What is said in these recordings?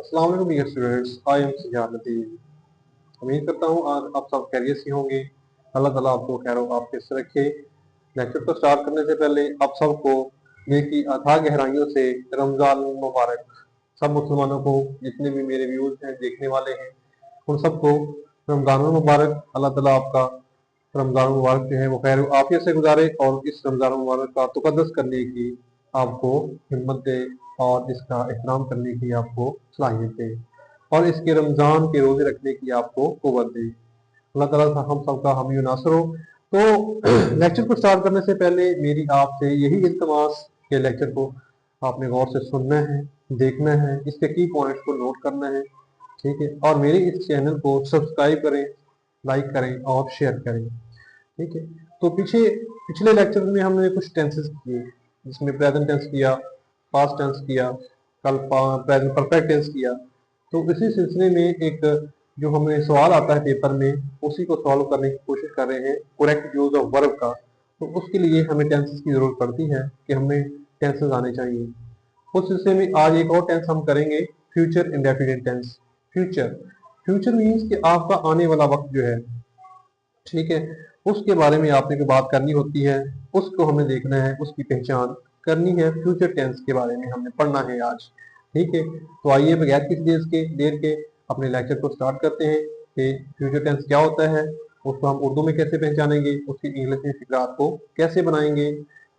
अस्सलाम वालेकुम dear students, I am सिजानुद्दीन। उम्मीद करता हूँ आज आप सब खैरियत से होंगे। अल्लाह ताला आपको खैर आपके से रखे। लेक्चर को स्टार्ट करने से पहले आप सबको ये की अथाह गहराइयों से रमज़ान मुबारक। सब मुसलमानों को, जितने भी मेरे व्यूज हैं, देखने वाले हैं, उन सबको रमज़ान मुबारक। अल्लाह ताला आपका रमज़ान मुबारक जो है वो खैर आफियत से गुजारे और इस रमज़ान मुबारक का तुकद्दस करने की आपको हिम्मत दे और इसका एहतराम करने की आपको सलाहियत दे और इसके रमज़ान के रोज़े रखने की आपको कुव्वत दे। अल्लाह ताला हम सबका हामी नासर हो। तो लेक्चर को स्टार्ट करने से पहले मेरी आपसे यही इल्तमास के लेक्चर को आपने गौर से सुनना है, देखना है, इसके की पॉइंट्स को नोट करना है, ठीक है। और मेरे इस चैनल को सब्सक्राइब करें, लाइक करें और शेयर करें, ठीक है। तो पिछले लेक्चर में हमने कुछ टेंसेस किए, जिसमें प्रेजेंट टेंस किया, पास्ट टेंस किया, कल प्रेजेंट परफेक्ट टेंस किया। तो इसी सिलसिले में एक जो हमें सवाल आता है पेपर में, उसी को सॉल्व करने की कोशिश कर रहे हैं, करेक्ट यूज ऑफ वर्ब का। तो उसके लिए हमें टेंसेस की जरूरत पड़ती है कि हमें टेंसेस आने चाहिए। उस सिलसिले में आज एक और टेंस हम करेंगे, future indefinite tense. Future future means कि आपका आने वाला वक्त जो है, ठीक है, उसके बारे में आपने को बात करनी होती है, उसको हमें देखना है, उसकी पहचान करनी है। फ्यूचर टेंस के बारे में हमने पढ़ना है आज, ठीक है। तो आइए बगैर किसी देर के अपने लेक्चर को स्टार्ट करते हैं कि फ्यूचर टेंस क्या होता है, उसको हम उर्दू में कैसे पहचानेंगे, उसकी इंग्लिश में फिक्रात को कैसे बनाएंगे,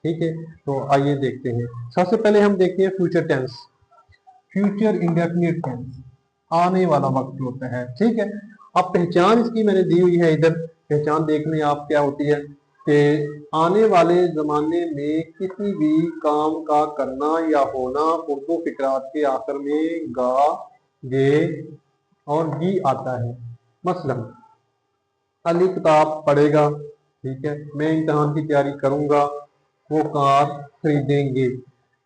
ठीक है। तो आइए देखते हैं। सबसे पहले हम देखते हैं future tense. Future indefinite tense, आने वाला वक्त होता है, ठीक है। अब पहचान इसकी मैंने दी हुई है इधर। पहचान देखने आप क्या होती है कि आने वाले जमाने में किसी भी काम का करना या होना उर्दू फिकरात के आखिर में गा, गे और गी आता है। मसलन अली किताब पढ़ेगा, ठीक है, मैं इम्तहान की तैयारी करूंगा, वो कार खरीदेंगे।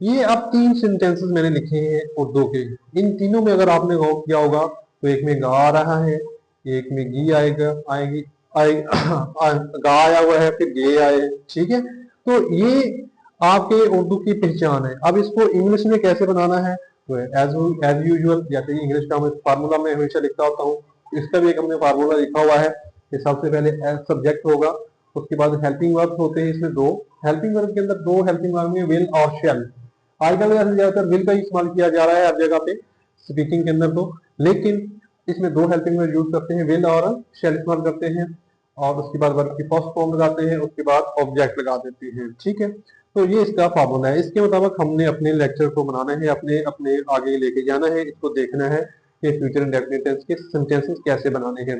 ये अब तीन सेंटेंसेस मैंने लिखे हैं उर्दू के। इन तीनों में अगर आपने गौर किया होगा तो एक में गा आ रहा है, एक में गी आएगा, आएगी गा आया हुआ है, फिर गे आए, ठीक है। तो ये आपके उर्दू की पहचान है। अब इसको इंग्लिश में कैसे बनाना है, तो एज यूजुअल, जैसे इंग्लिश का फार्मूला मैं हमेशा लिखता होता हूँ, इसका भी एक हमने फार्मूला लिखा हुआ है कि सबसे पहले एज सब्जेक्ट होगा, उसके बाद हेल्पिंग वर्ब होते हैं इसमें दो। हेल्पिंग वर्ब के अंदर दो हेल्पिंग वर्ब में विल और शेल। आजकल वैसे ज्यादातर विल का इस्तेमाल किया जा रहा है हर जगह पे स्पीकिंग के अंदर, तो लेकिन इसमें दो हेल्पिंग वर्ब यूज करते हैं, विल और शेल इस्तेमाल करते हैं, और उसके बाद वर्ब की फर्स्ट फॉर्म लगाते हैं, उसके बाद ऑब्जेक्ट लगा देते हैं, ठीक है। तो ये इसका फार्मूला है। इसके मुताबिक हमने अपने लेक्चर को बनाना है, अपने अपने आगे लेके जाना है, इसको देखना है कि फ्यूचर इंडेफिनिट टेंस के सेंटेंसेस कैसे बनाने हैं।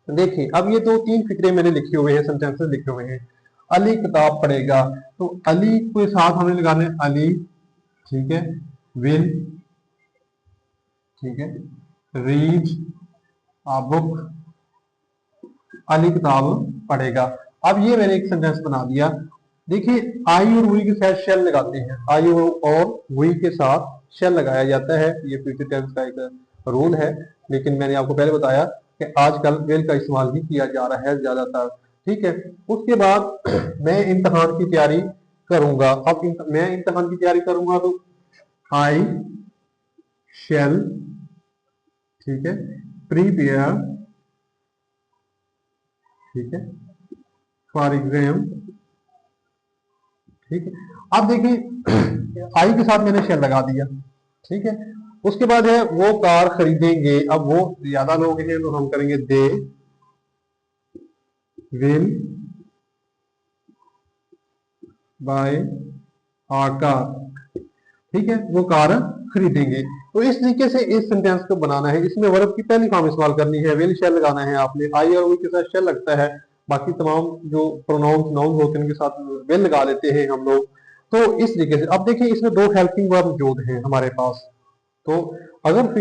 देखिए अब ये दो तीन फिक्रे मैंने लिखे हुए हैं, सेंटेंसेस लिखे हुए हैं। अली किताब पढ़ेगा, तो अली के साथ हमें लगाने अली, ठीक है, विल, ठीक है, रीड आ बुक, अली किताब पढ़ेगा। अब ये मैंने एक सेंटेंस बना दिया। देखिए आई और वी के साथ शेल लगाते हैं, आई और वी के साथ शेल लगाया जाता है, ये फ्यूचर टेंस का एक रूल है। लेकिन मैंने आपको पहले बताया कि आजकल विल का इस्तेमाल भी किया जा रहा है ज्यादातर, ठीक है। उसके बाद मैं इम्तहान की तैयारी करूंगा। अब मैं इम्तहान की तैयारी करूंगा तो आई शेल, ठीक है, प्रीपेयर, ठीक है, फॉर एग्जाम, ठीक है। अब देखिए आई के साथ मैंने शेल लगा दिया, ठीक है। उसके बाद है वो कार खरीदेंगे। अब वो ज्यादा लोग हैं तो हम करेंगे they will buy a car, ठीक है, वो कार खरीदेंगे। तो इस तरीके से इस सेंटेंस को बनाना है। इसमें वर्ब की पहली फॉर्म इस्तेमाल करनी है, विल शेल लगाना है आपने। आई और वी के साथ शेल लगता है, बाकी तमाम जो प्रोनाउंस नाउन होते हैं उनके साथ विल लगा लेते हैं हम लोग। तो इस तरीके से अब देखिए इसमें दो हेल्पिंग वर्ब मौजूद हैं हमारे पास। तो अगर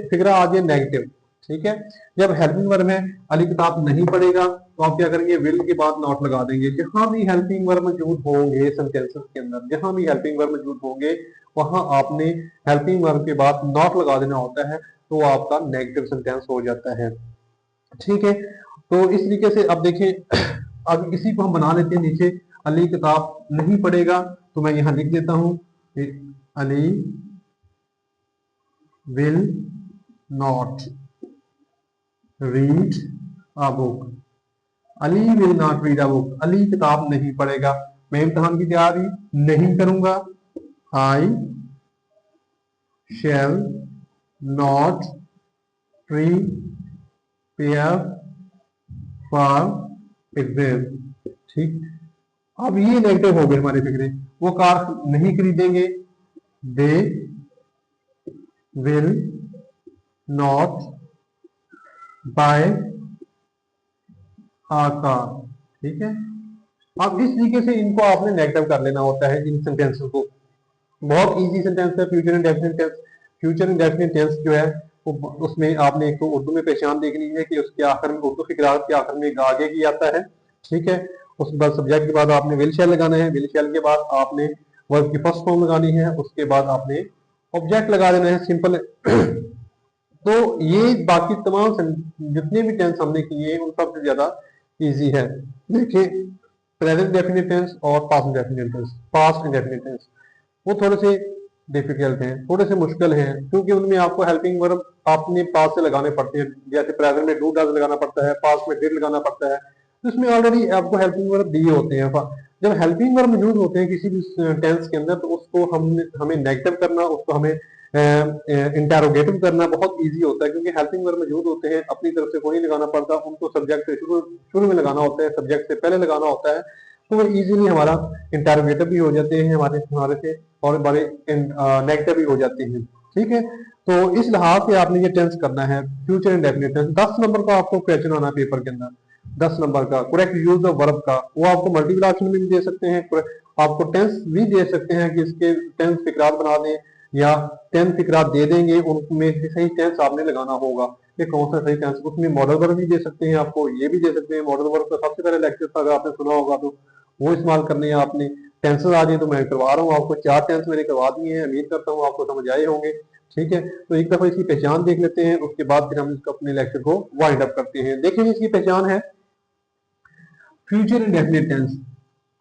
फिक्रा आ जाए नेगेटिव, ठीक है, जब हेल्पिंग वर्ब में अली किताब नहीं पढ़ेगा तो आप क्या करेंगे, विल के बाद नॉट लगा देंगे। जहां भी हेल्पिंग वर्ब मौजूद होंगे सेंटेंसेस के अंदर, जहां भी हेल्पिंग वर्ब मौजूद होंगे वहां आपने हेल्पिंग वर्ब के बाद नॉट लगा देना होता है, तो आपका नेगेटिव सेंटेंस हो जाता है, ठीक है। तो इस तरीके से अब देखें, अब इसी को हम बना लेते हैं नीचे। अली किताब नहीं पढ़ेगा, तो मैं यहां लिख देता हूं, Ali will not read a book. Ali will not read a book. Ali किताब नहीं पढ़ेगा। मैं इम्तिहान की तैयारी नहीं करूंगा। I shall not prepare for exam. ठीक। अब ये नेगेटिव हो गए हमारे फिक्रे। वो कार नहीं खरीदेंगे। They will not buy a car. ठीक है। अब इस तरीके से इनको आपने नेगेटिव कर लेना होता है इन सेंटेंस को। बहुत इजी सेंटेंस है future indefinite tense. Future indefinite tense जो है वो उसमें आपने एक तो उर्दू में पहचान देखनी है कि उसके आखिर में उर्दू फिक्रात के आखिर में आगे की आता है। ठीक है। उसके बाद सब्जेक्ट के बाद आपने विल शैल लगाना है। विल शैल के बाद आपने वर्ब की फर्स्ट फॉर्म लगानी है। उसके बाद आपने ऑब्जेक्ट लगा देना है। सिंपल। तो ये बाकी तमाम जितने भी टेंस हमने किए उन सबसे ज्यादा इजी है। देखिए प्रेजेंट डेफिनिट टेंस और past indefinite tense. Past indefinite tense वो थोड़े से डिफिकल्ट हैं, थोड़े से मुश्किल हैं, क्योंकि उनमें आपको हेल्पिंग वर्ब अपने पास से लगाने पड़ते हैं। जैसे प्रेजेंट में डू डज लगाना पड़ता है, पास्ट में डिड लगाना पड़ता है। तो इसमें ऑलरेडी आपको हेल्पिंग वर्ब दिए होते हैं। जब हेल्पिंग वर्ब मौजूद होते हैं किसी भी टेंस के अंदर तो उसको हमें नेगेटिव करना, उसको हमें इंटेरोगेटिव करना बहुत इजी होता है, क्योंकि हेल्पिंग वर्ब मौजूद होते हैं। अपनी तरफ से कोई नहीं लगाना पड़ता, उनको सब्जेक्ट से शुरू में लगाना होता है, सब्जेक्ट से पहले लगाना होता है। तो वो इजीली हमारा इंटेरोगेटिव भी हो जाते हैं हमारे हमारे से, और बड़े नेगेटिव भी हो जाते हैं। ठीक है। तो इस लिहाज से आपने ये टेंस करना है फ्यूचर इंडेफिनिट टेंस। 10 नंबर का आपको क्वेश्चन आना है पेपर के अंदर। 10 नंबर का करेक्ट यूज ऑफ वर्ब का वो आपको मल्टीपल ऑप्शन में भी दे सकते हैं। आपको टेंस भी दे सकते हैं कि इसके टेंस फिक्रात बना दें, या टेंस फिक्रात दे देंगे उनमें सही टेंस आपने लगाना होगा कि कौन सा सही टेंस। उसमें मॉडल वर्ब भी दे सकते हैं आपको, ये भी दे सकते हैं। मॉडल वर्ब का सबसे पहले लेक्चर था, अगर आपने सुना होगा तो वो इस्तेमाल करने हैं आपने। टेंसेस आ जाए तो मैं करवा रहा हूँ आपको। 4 टेंस मैंने करवा दिए हैं, उम्मीद करता हूँ आपको समझ आए होंगे। ठीक है। तो एक दफा इसकी पहचान देख लेते हैं, उसके बाद फिर हम इसको अपने लेक्चर को वाइंड अप करते हैं। देखिए इसकी पहचान है फ्यूचर इंडेफिनिट टेंस।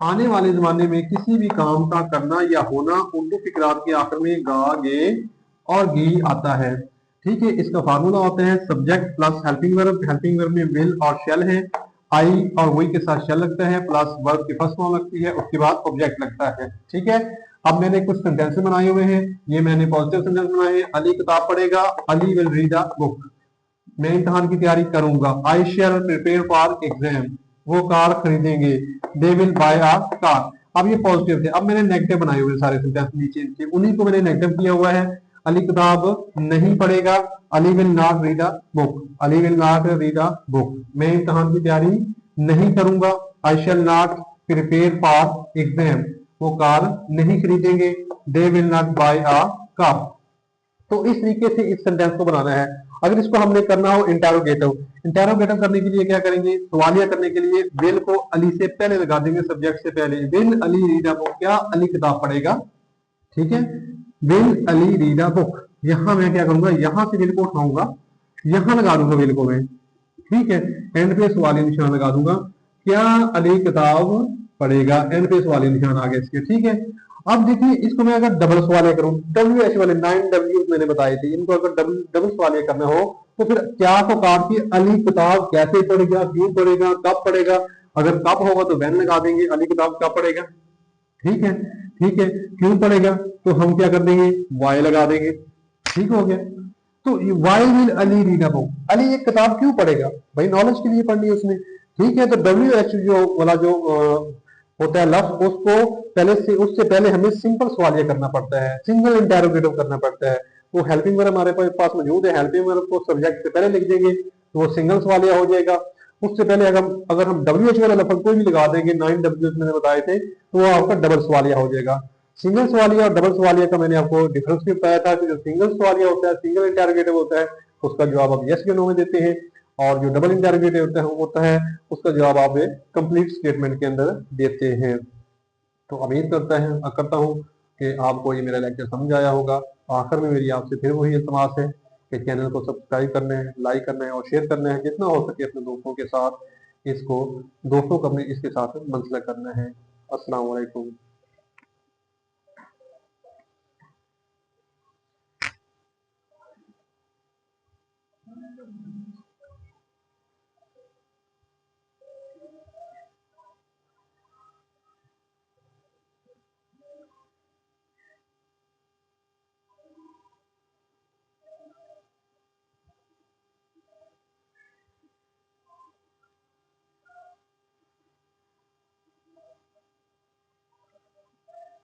आने वाले जमाने में किसी भी काम का करना या होना उर्दू फिक्रात के आखिर में गा गे और गी आता है। ठीक है। इसका फार्मूला होता है subject plus helping verb. Helping verb में विल और शेल है। आई और वही के साथ शेल लगता है, प्लस वर्ब की फर्स्ट फॉर्म लगती है, उसके बाद ऑब्जेक्ट लगता है। ठीक है। अब मैंने कुछ सेंटेंस बनाए हुए हैं। ये मैंने पॉजिटिव सेंटेंस बनाए हैं। अली किताब पढ़ेगा। Ali will read a book. मैं इम्तिहान की तैयारी करूंगा। I shell prepare for exam. वो कार खरीदेंगे। They will bye a car. अब ये पॉजिटिव थे। अब मैंने नेगेटिव बनाए हुए सारे सेंटेंस नीचे नीचे, उन्हीं को मैंने नेगेटिव किया हुआ है। अली किताब नहीं पढ़ेगा। Ali will not read a book. Ali will not read a book. मैं इम्तिहान की तैयारी नहीं करूंगा। I shall not prepare for exam. वो कार नहीं खरीदेंगे। They will not buy a car. तो इस तरीके से इस सेंटेंस को बनाना है। अगर इसको हमने करना हो इंटेरोगेटिव, इंटेरोगेटिव करने के लिए क्या करेंगे, सवालिया करने के लिए विल को अली से पहले लगा देंगे, सब्जेक्ट से पहले। Will Ali read a book, क्या अली किताब पढ़ेगा। ठीक है। Will Ali read a book. यहां मैं क्या करूंगा, यहां से विल को उठाऊंगा, यहां लगा दूंगा विल को मैं। ठीक है। एंड पे सवालिया निशान लगा दूंगा, क्या अली किताब पढ़ेगा। एंड पे सवालिया निशान आ गया इसके। ठीक है। अब देखिए इसको मैं अगर डबल सवालिया करूं, डब्ल्यू एच वाले 9 डब्ल्यू मैंने बताए थे, इनको अगर डबल डबल सवालिया करना हो तो फिर क्या को काट के अली किताब कैसे पढ़ेगा, क्यों पढ़ेगा, कब पढ़ेगा। अगर कब होगा तो वैन लगा देंगे, अली किताब कब पढ़ेगा। ठीक है। ठीक है। क्यों पढ़ेगा तो हम क्या कर देंगे, वाई लगा देंगे। ठीक हो गया। तो why will Ali read a book, Ali ये किताब क्यों पढ़ेगा, भाई नॉलेज के लिए पढ़नी है उसने। ठीक है। तो डब्ल्यू एच जो वाला जो होता है लफ्ज, उसको पहले से उससे पहले हमें सिंपल सवालिया करना पड़ता है, सिंगल इंटेरोगेटिव करना पड़ता है। तो हेल्पिंग वर्ब हमारे पास मौजूद है, हेल्पिंग वर्ब को सब्जेक्ट से पहले लिख देंगे तो वो सिंगल सवालिया हो जाएगा। उससे पहले अगर हम डब्ल्यू एच वाला लफ्ज कोई भी लगा देंगे, 9 डब्ल्यू मैंने बताए थे, तो वो आपका डबल सवालिया हो जाएगा। सिंगल सवालिया और डबल सवालिया का मैंने आपको डिफरेंस भी बताया था कि जो सिंगल सवालिया होता है, सिंगल इंटेरोगेटिव होता है, उसका जवाब आप यस या नो में देते हैं। और जो डबल इंटेरोगेटिव होता है उसका जवाब आप कंप्लीट स्टेटमेंट के अंदर देते हैं। तो उम्मीद करता हूँ कि आपको ये मेरा लेक्चर समझ आया होगा। आखिर में मेरी आपसे फिर वही इल्तमास है कि चैनल को सब्सक्राइब करना है, लाइक करना है और शेयर करना है, जितना हो सके अपने दोस्तों के साथ इसको, दोस्तों को अपने इसके साथ मंसला करना है। अस्सलाम वालेकुम।